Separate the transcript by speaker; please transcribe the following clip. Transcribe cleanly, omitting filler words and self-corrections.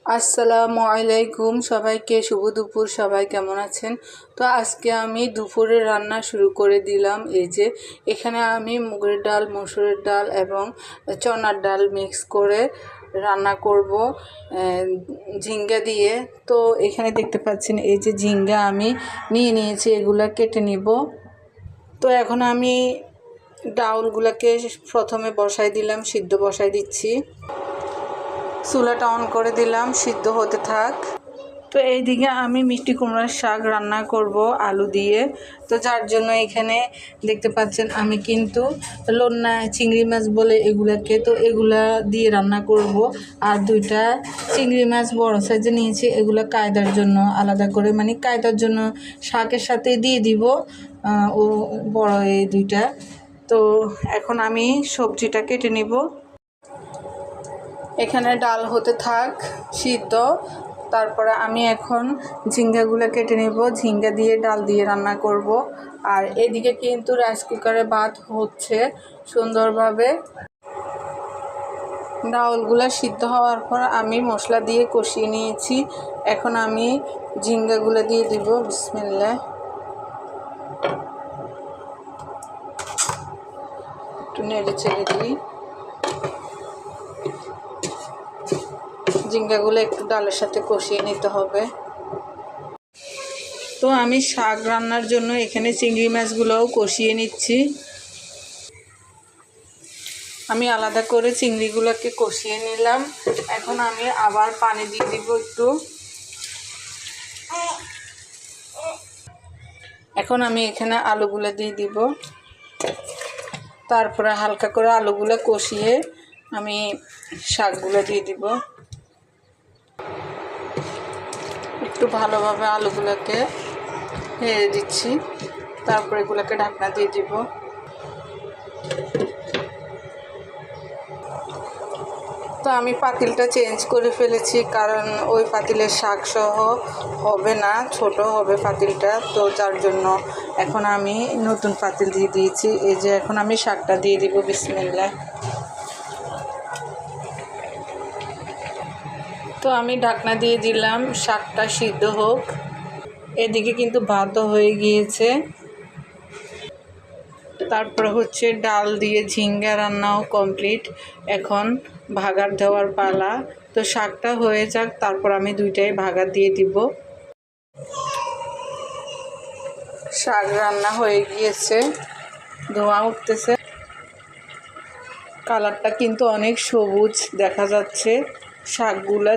Speaker 1: আসসালামু আলাইকুম সবাইকে শুভ দুপুর। সবাই কেমন আছেন? তো আজকে আমি দুপুরে রান্না শুরু করে দিলাম। এই যে এখানে আমি মুগের ডাল, মসুরের ডাল এবং চনার ডাল মিক্স করে রান্না করব ঝিঙ্গা দিয়ে। তো এখানে দেখতে পাচ্ছেন এই যে ঝিঙ্গা আমি নিয়ে নিয়েছি, এগুলা কেটে নিব। তো এখন আমি ডাউলগুলোকে প্রথমে বসাই দিলাম, সিদ্ধ বসাই দিচ্ছি। চুলাটা অন করে দিলাম, সিদ্ধ হতে থাক। তো এইদিকে আমি মিষ্টি কুমড়ার শাক রান্না করব আলু দিয়ে। তো যার জন্য এখানে দেখতে পাচ্ছেন আমি কিন্তু লোনা চিংড়ি মাছ বলে এগুলাকে, তো এগুলা দিয়ে রান্না করব। আর দুইটা চিংড়ি মাছ বড় সাইজে নিয়েছি, এগুলা কায়দার জন্য আলাদা করে, মানে কায়দার জন্য শাকের সাথে দিয়ে দিব ও বড় এই দুইটা। তো এখন আমি সবজিটা কেটে নিব। এখানে ডাল হতে থাক সিদ্ধ। তারপরে আমি এখন ঝিঙ্গাগুলো কেটে নেব, ঝিঙ্গা দিয়ে ডাল দিয়ে রান্না করব। আর এদিকে কিন্তু রাইস কুকারে ভাত হচ্ছে সুন্দরভাবে। ডাউলগুলো সিদ্ধ হওয়ার পর আমি মশলা দিয়ে কষিয়ে নিয়েছি। এখন আমি ঝিঙ্গাগুলো দিয়ে দিব। বিসমিল্লাহ। একটু নেড়ে চেড়ে দিই। ঝিঙ্গাগুলো একটু ডালের সাথে কষিয়ে নিতে হবে। তো আমি শাক রান্নার জন্য এখানে চিংড়ি মাছগুলোও কষিয়ে নিচ্ছি। আমি আলাদা করে চিংড়িগুলোকে কষিয়ে নিলাম। এখন আমি আবার পানি দিয়ে দিব একটু। এখন আমি এখানে আলুগুলো দিয়ে দিব। তারপরে হালকা করে আলুগুলো কষিয়ে আমি শাকগুলো দিয়ে দিব। একটু ভালোভাবে আলুগুলোকে নেড়ে দিচ্ছি। তারপরে এগুলোকে ঢাকনা দিয়ে দিব। তো আমি পাতিলটা চেঞ্জ করে ফেলেছি, কারণ ওই পাতিলের শাক সহ হবে না, ছোট হবে পাতিলটা। তো যার জন্য এখন আমি নতুন পাতিল দিয়ে দিয়েছি। এই যে এখন আমি শাকটা দিয়ে দিব। বিসমিল্লাহ। তো আমি ঢাকনা দিয়ে দিলাম, শাকটা সিদ্ধ হোক। এদিকে কিন্তু ভাতও হয়ে গিয়েছে। তারপরে হচ্ছে ডাল দিয়ে ঝিঙ্গা রান্নাও কমপ্লিট। এখন ভাগার দেওয়ার পালা। তো শাকটা হয়ে যাক, তারপর আমি দুইটাই ভাগার দিয়ে দিব। শাক রান্না হয়ে গিয়েছে, ধোঁয়া উঠতেছে। কালারটা কিন্তু অনেক সবুজ দেখা যাচ্ছে। শাকগুলা